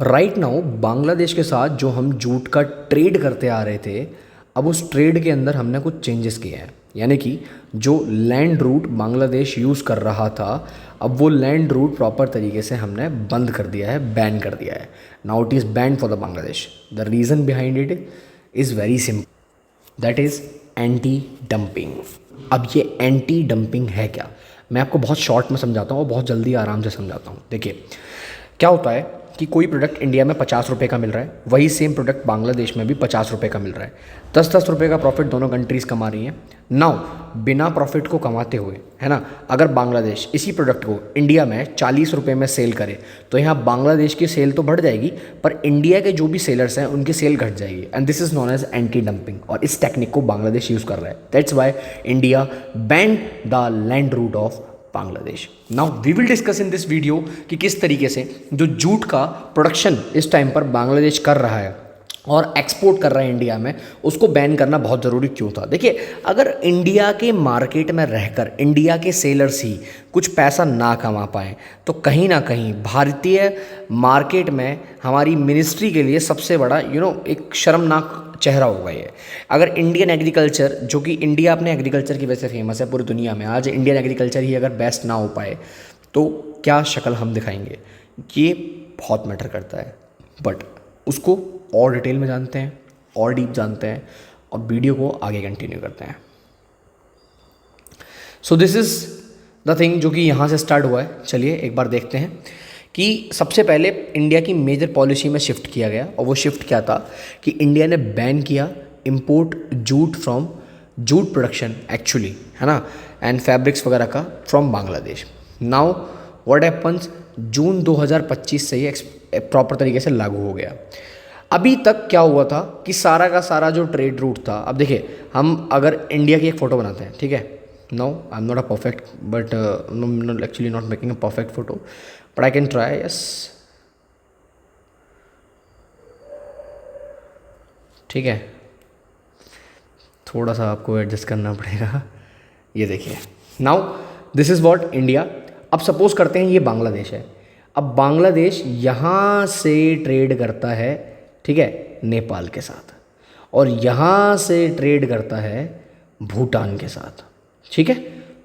Right now Bangladesh के साथ जो हम जूट का ट्रेड करते आ रहे थे, अब उस ट्रेड के अंदर हमने कुछ चेंजेस किए हैं। यानी कि जो लैंड रूट बांग्लादेश यूज़ कर रहा था, अब वो लैंड रूट प्रॉपर तरीके से हमने बंद कर दिया है, बैन कर दिया है। Now it is ban for the Bangladesh. The reason behind it is very simple, that is anti dumping. अब ये एंटी डंपिंग है क्या, मैं आपको बहुत शॉर्ट में समझाता हूँ और बहुत जल्दी आराम से समझाता हूँ। देखिए क्या होता है कि कोई प्रोडक्ट इंडिया में 50 रुपये का मिल रहा है, वही सेम प्रोडक्ट बांग्लादेश में भी 50 रुपये का मिल रहा है। 10-10 रुपये का प्रॉफिट दोनों कंट्रीज़ कमा रही हैं। नाउ बिना प्रॉफिट को कमाते हुए, है ना, अगर बांग्लादेश इसी प्रोडक्ट को इंडिया में 40 रुपये में सेल करे तो यहाँ बांग्लादेश की सेल तो बढ़ जाएगी, पर इंडिया के जो भी सेलर्स हैं उनकी सेल घट जाएगी। And this is known as anti dumping, और इस टेक्निक को बांग्लादेश यूज़ कर रहा है। That's why India banned the land route of Bangladesh. Now we will discuss in this video कि किस तरीके से जो जूट का प्रोडक्शन इस टाइम पर बांग्लादेश कर रहा है और एक्सपोर्ट कर रहा है इंडिया में, उसको बैन करना बहुत ज़रूरी क्यों था। देखिए, अगर इंडिया के मार्केट में रहकर इंडिया के सेलर्स ही कुछ पैसा ना कमा पाएँ तो कहीं ना कहीं भारतीय मार्केट में हमारी मिनिस्ट्री के लिए सबसे बड़ा एक शर्मनाक चेहरा होगा ये। अगर इंडियन एग्रीकल्चर, जो कि इंडिया अपने एग्रीकल्चर की वजह से फेमस है पूरी दुनिया में, आज इंडियन एग्रीकल्चर ही अगर बेस्ट ना हो पाए तो क्या शक्ल हम दिखाएंगे, ये बहुत मैटर करता है। बट उसको और डिटेल में जानते हैं और डीप जानते हैं और वीडियो को आगे कंटिन्यू करते हैं। So this is the thing जो कि यहाँ से स्टार्ट हुआ है। चलिए एक बार देखते हैं कि सबसे पहले इंडिया की मेजर पॉलिसी में शिफ्ट किया गया, और वो शिफ्ट क्या था कि इंडिया ने बैन किया import jute from jute production actually, है ना, एंड फैब्रिक्स वगैरह का from Bangladesh. Now what happens, June 2025 से ये प्रॉपर तरीके से लागू हो गया। अभी तक क्या हुआ था कि सारा का सारा जो ट्रेड रूट था, अब देखिए हम अगर इंडिया की एक फ़ोटो बनाते हैं, ठीक है, no I am not a perfect but actually not making a perfect photo but I can try. Yes, ठीक है, थोड़ा सा आपको एडजस्ट करना पड़ेगा। ये देखिए, now this is what India. अब सपोज करते हैं ये बांग्लादेश है। अब बांग्लादेश यहाँ से ट्रेड करता है, ठीक है, नेपाल के साथ, और यहाँ से ट्रेड करता है भूटान के साथ, ठीक है,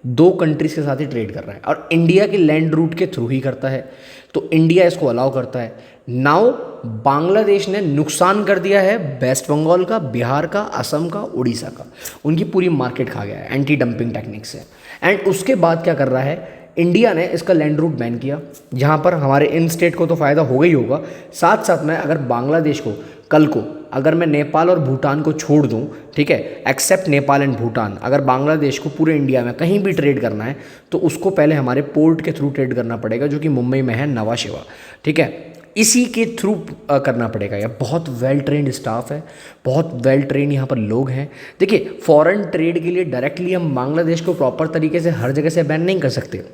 दो कंट्रीज़ के साथ ही ट्रेड कर रहा है और इंडिया के लैंड रूट के थ्रू ही करता है, तो इंडिया इसको अलाउ करता है। नाउ बांग्लादेश ने नुकसान कर दिया है वेस्ट बंगाल का, बिहार का, असम का, उड़ीसा का, उनकी पूरी मार्केट खा गया है एंटी डंपिंग टेक्निक से। एंड उसके बाद क्या कर रहा है, इंडिया ने इसका लैंड रूट बैन किया, जहाँ पर हमारे इन स्टेट को तो फ़ायदा होगा ही होगा, साथ साथ में अगर बांग्लादेश को कल को अगर मैं नेपाल और भूटान को छोड़ दूं, ठीक है, एक्सेप्ट नेपाल एंड भूटान, अगर बांग्लादेश को पूरे इंडिया में कहीं भी ट्रेड करना है तो उसको पहले हमारे पोर्ट के थ्रू ट्रेड करना पड़ेगा, जो कि मुंबई में है, नवा शिवा, ठीक है, इसी के थ्रू करना पड़ेगा। यह बहुत वेल ट्रेंड स्टाफ है, बहुत वेल ट्रेंड यहाँ पर लोग हैं। देखिए, फॉरेन ट्रेड के लिए डायरेक्टली हम बांग्लादेश को प्रॉपर तरीके से हर जगह से बैन नहीं कर सकते,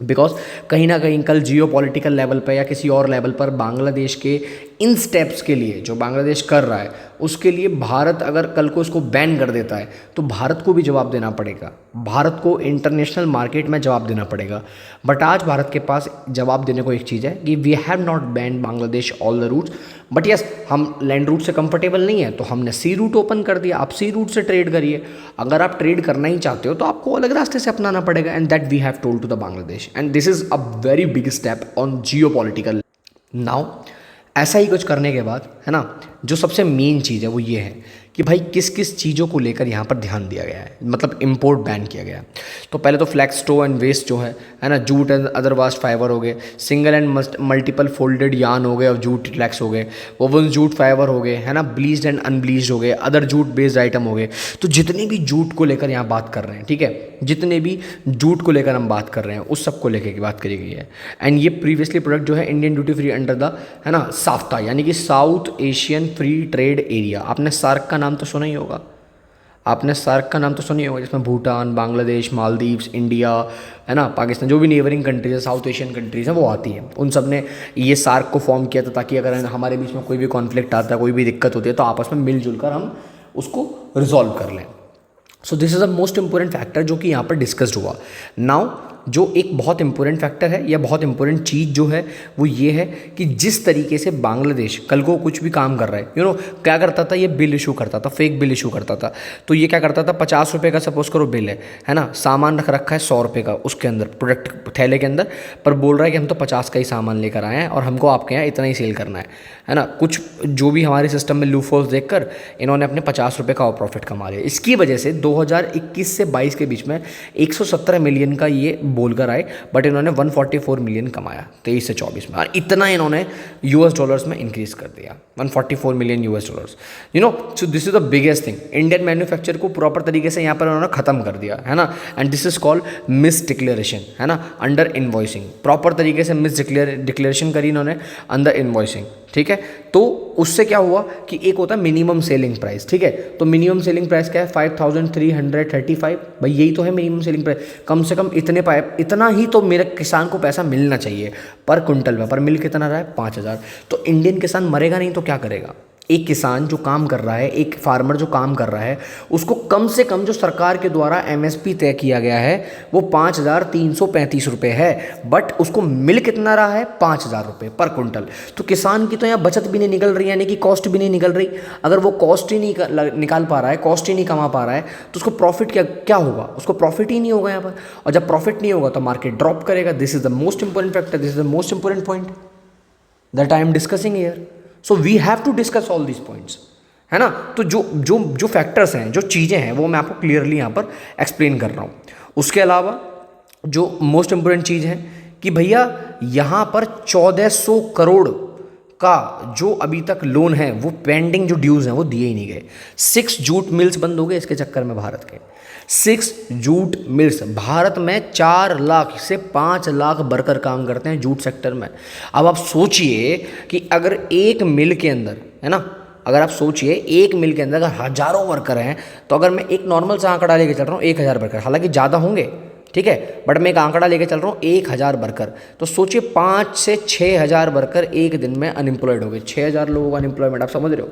बिकॉज कहीं ना कहीं कल जियो पॉलिटिकल लेवल पर या किसी और लेवल पर बांग्लादेश के इन स्टेप्स के लिए जो बांग्लादेश कर रहा है उसके लिए भारत अगर कल को उसको बैन कर देता है तो भारत को भी जवाब देना पड़ेगा, भारत को इंटरनेशनल मार्केट में जवाब देना पड़ेगा। बट आज भारत के पास जवाब देने को एक चीज़ है कि we have not ban Bangladesh all the routes, but yes, हम लैंड रूट से कंफर्टेबल नहीं है तो हमने सी रूट ओपन कर दिया, आप सी रूट से ट्रेड करिए। अगर आप ट्रेड करना ही चाहते हो तो आपको अलग रास्ते से अपनाना पड़ेगा, and that we have told to the Bangladesh, and this is a very big step on geopolitical. Now ऐसा ही कुछ करने के बाद, है ना, जो सबसे मेन चीज़ है वो ये है कि भाई किस किस चीज़ों को लेकर यहाँ पर ध्यान दिया गया है, मतलब इंपोर्ट बैन किया गया है। तो पहले तो फ्लैक्स टो एंड वेस्ट जो है ना, jute and other vast fibre हो गए, सिंगल एंड मल्टीपल फोल्डेड यान हो गए और जूट फ्लैक्स हो गए, वोवन जूट फाइबर हो गए, है ना, ब्लीच्ड एंड अनब्लीच्ड हो गए, अदर जूट बेस्ड आइटम हो गए। तो जितने भी जूट को लेकर यहाँ बात कर रहे हैं, ठीक है, जितने भी जूट को लेकर हम बात कर रहे हैं उस सब को लेकर की बात करी गई है। एंड ये प्रीवियसली प्रोडक्ट जो है Indian duty free under the, है ना, साफ्ता, यानी कि south Asian free trade area. आपने सार्क का नाम तो सुना ही होगा, आपने सार्क का नाम तो सुना ही होगा, जिसमें भूटान, बांग्लादेश, मालदीव्स, इंडिया, है ना, पाकिस्तान, जो भी नेबरिंग कंट्रीज है, साउथ एशियन कंट्रीज हैं, वो आती हैं। उन सब ने ये सार्क को फॉर्म किया था ताकि अगर हमारे बीच में कोई भी कॉन्फ्लिक्ट आता है, कोई भी दिक्कत होती है तो आपस में मिलजुल कर हम उसको रिजॉल्व कर लें। So this is the most important factor जो कि यहाँ पर डिस्कस्ड हुआ। नाउ जो एक बहुत इंपॉर्टेंट फैक्टर है या बहुत इंपॉर्टेंट चीज़ जो है वो ये है कि जिस तरीके से बांग्लादेश कल को कुछ भी काम कर रहा है, क्या करता था, ये बिल इशू करता था, फेक बिल इशू करता था। तो ये क्या करता था, 50 रुपये का सपोज करो बिल है ना, सामान रख रखा है 100 रुपये का उसके अंदर, प्रोडक्ट थैले के अंदर, पर बोल रहा है कि हम तो 50 का ही सामान लेकर आए हैं और हमको आपके यहाँ इतना ही सेल करना है ना। कुछ जो भी हमारे सिस्टम में लूफहोल्स देखकर इन्होंने अपने 50 रुपये का और प्रॉफिट कमा लिया। इसकी वजह से 2021 से 22 के बीच में 117 मिलियन का ये बोलकर आए, बट इन्होंने 144 मिलियन कमाया 23 से 24 में, और इतना इन्होंने यूएस डॉलर्स में इंक्रीज कर दिया, 144 million US dollars. So this is the biggest thing. Indian manufacture को प्रॉपर तरीके से यहाँ पर उन्होंने खत्म कर दिया, है ना। And this is called miss declaration, है ना, अंडर इन्वॉइसिंग। प्रॉपर तरीके से मिस डिक्लेरेशन करी इन्होंने अंडर इन्वॉइसिंग, ठीक है। तो उससे क्या हुआ कि एक होता है मिनिमम सेलिंग प्राइस, ठीक है। तो मिनिमम सेलिंग प्राइस क्या है, 5335। भाई यही तो है मिनिमम सेलिंग प्राइस, कम से कम इतना ही तो मेरे किसान को पैसा मिलना चाहिए पर कुंटल में, पर मिल कितना रहा है 5000। तो इंडियन किसान मरेगा नहीं तो क्या करेगा। एक किसान जो काम कर रहा है, एक फार्मर जो काम कर रहा है, उसको कम से कम जो सरकार के द्वारा एमएसपी तय किया गया है वो 5335 रुपये है, बट उसको मिल कितना रहा है 5000 रुपये पर कुंटल। तो किसान की तो यहाँ बचत भी नहीं निकल रही, यानी कि कॉस्ट भी नहीं निकल रही। अगर वो कॉस्ट ही नहीं निकाल पा रहा है, कॉस्ट ही नहीं कमा पा रहा है, तो उसको प्रॉफिट क्या होगा, उसको प्रॉफिट ही नहीं होगा यहाँ पर। और जब प्रॉफिट नहीं होगा तो मार्केट ड्रॉप करेगा। This is the most important factor, this is the most important point that I am discussing here. So we have to discuss all these points, है ना। तो जो फैक्टर्स हैं, जो चीज़ें हैं, वो मैं आपको क्लियरली यहाँ पर एक्सप्लेन कर रहा हूँ। उसके अलावा जो मोस्ट इंपॉर्टेंट चीज़ है कि भैया यहाँ पर 1400 करोड़ का जो अभी तक लोन है वो पेंडिंग, जो ड्यूज़ हैं वो दिए ही नहीं गए। 6 जूट मिल्स बंद हो गए इसके चक्कर में भारत के। 6 जूट मिल्स, भारत में 4 लाख से 5 लाख वर्कर काम करते हैं जूट सेक्टर में। अब आप सोचिए कि अगर एक मिल के अंदर, है ना, अगर आप सोचिए एक मिल के अंदर अगर हज़ारों वर्कर हैं, तो अगर मैं एक नॉर्मल सा आंकड़ा लेके चल रहा हूँ 1000 वर्कर, हालांकि ज़्यादा होंगे, ठीक है, बट मैं एक आंकड़ा लेके चल रहा हूँ 1000 वर्कर, तो सोचिए 5 से 6000 वर्कर एक दिन में अनएम्प्लॉयड हो गए। 6000 लोगों का अनएम्प्लॉयमेंट, आप समझ रहे हो।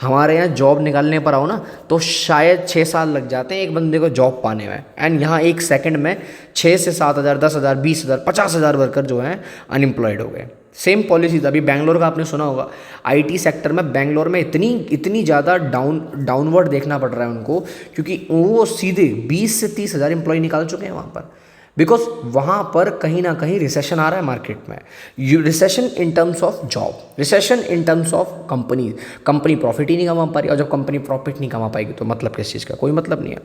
हमारे यहाँ जॉब निकालने पर आओ ना तो शायद 6 साल लग जाते हैं एक बंदे को जॉब पाने में, एंड यहाँ एक सेकंड में 6 से 7000, 10000, 20000, 50000 वर्कर जो हैं अनएम्प्लॉयड हो गए। सेम पॉलिसी अभी बेंगलोर का आपने सुना होगा, आईटी सेक्टर में बेंगलोर में इतनी ज़्यादा डाउनवर्ड देखना पड़ रहा है उनको, क्योंकि वो सीधे 20 से 30 हज़ार एम्प्लॉय निकाल चुके हैं वहाँ पर, बिकॉज वहाँ पर कहीं ना कहीं रिसेशन आ रहा है मार्केट में। Recession in terms of job, recession in terms of company profit ही नहीं कमा पा रही, और जब कंपनी प्रॉफिट नहीं कमा पाएगी तो मतलब किस चीज़ का, कोई मतलब नहीं है।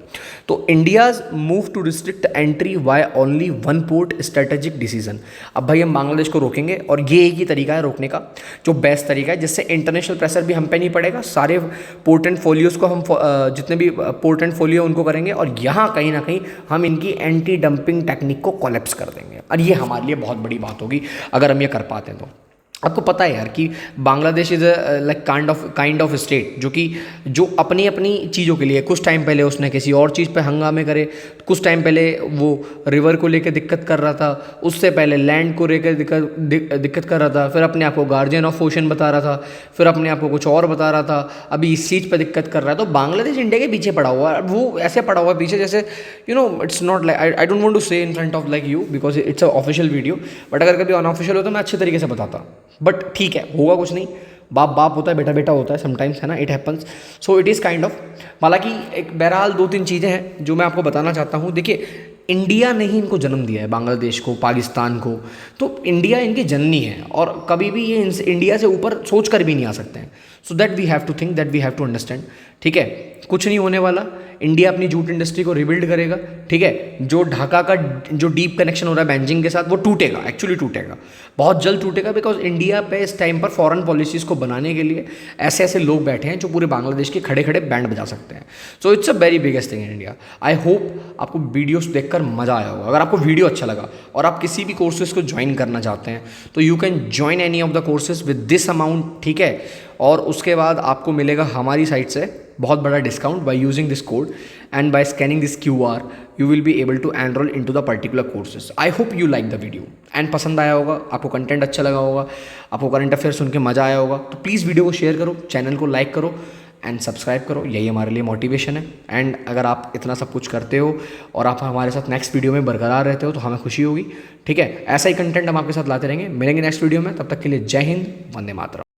तो India's move to restrict entry via only one port strategic decision. अब भाई हम बांग्लादेश को रोकेंगे, और ये एक ही तरीका है रोकने का, जो बेस्ट तरीका है, जिससे इंटरनेशनल प्रेशर भी हम पे नहीं पड़ेगा। सारे पोर्ट एंड फोलियोज़ को हम जितने भी पोर्ट एंड फोलियो उनको करेंगे, और यहाँ कहीं ना कहीं हम इनकी एंटी डंपिंग टेक्निक को कोलैप्स कर देंगे, और ये हमारे लिए बहुत बड़ी बात होगी अगर हम ये कर पाते हैं। तो आपको पता है यार कि Bangladesh is like kind of state जो अपनी चीज़ों के लिए, कुछ टाइम पहले उसने किसी और चीज़ पे हंगामे करे, कुछ टाइम पहले वो रिवर को लेकर दिक्कत कर रहा था, उससे पहले लैंड को लेकर दिक्कत कर रहा था, फिर अपने आप को गार्जियन ऑफ ओशन बता रहा था, फिर अपने आप को कुछ और बता रहा था, अभी इस चीज़ पर दिक्कत कर रहा है। तो बांग्लादेश इंडिया के पीछे पड़ा हुआ है, वो ऐसे पड़ा हुआ है पीछे जैसे it's not like, I don't want to say in front of like you because it's a official video, but अगर कभी अनऑफिशियल हो तो मैं अच्छे तरीके से बताता, बट ठीक है, होगा कुछ नहीं, बाप होता है, बेटा होता है समटाइम्स, है ना, it happens. So it is kind of, हालांकि एक बहरहाल 2-3 चीज़ें हैं जो मैं आपको बताना चाहता हूँ। देखिए, इंडिया ने ही इनको जन्म दिया है, बांग्लादेश को, पाकिस्तान को, तो इंडिया इनकी जननी है, और कभी भी ये इंडिया से ऊपर सोच कर भी नहीं आ सकते हैं। So that we have to think, that we have to understand, ठीक है। कुछ नहीं होने वाला, इंडिया अपनी जूट इंडस्ट्री को रिबिल्ड करेगा, ठीक है। जो ढाका का जो डीप कनेक्शन हो रहा है बेंजिंग के साथ, वो टूटेगा, एक्चुअली टूटेगा, बहुत जल्द टूटेगा, बिकॉज इंडिया पे इस टाइम पर फॉरेन पॉलिसीज़ को बनाने के लिए ऐसे लोग बैठे हैं जो पूरे बांग्लादेश के खड़े बैंड बजा सकते हैं। So it's a very biggest thing in India. I hope आपको वीडियोस देखकर मज़ा आया होगा। अगर आपको वीडियो अच्छा लगा और आप किसी भी कोर्सेज को ज्वाइन करना चाहते हैं तो you can join any of the courses with this amount, ठीक है, और उसके बाद आपको मिलेगा हमारी साइट से बहुत बड़ा discount by using this code, and by scanning this QR you will be able to enrol into the particular courses. I hope you like the video and पसंद आया होगा, आपको कंटेंट अच्छा लगा होगा, आपको करंट अफेयर सुन के मज़ा आया होगा, तो प्लीज़ वीडियो को शेयर करो, चैनल को लाइक करो, एंड सब्सक्राइब करो, यही हमारे लिए मोटिवेशन है। एंड अगर आप इतना सब कुछ करते हो और आप हमारे साथ नेक्स्ट वीडियो में बरकरार रहते हो तो हमें खुशी होगी। ठीक है, ऐसा ही कंटेंट हम आपके साथ लाते रहेंगे। मिलेंगे नेक्स्ट वीडियो में, तब तक के लिए जय हिंद, वंदे मातरम।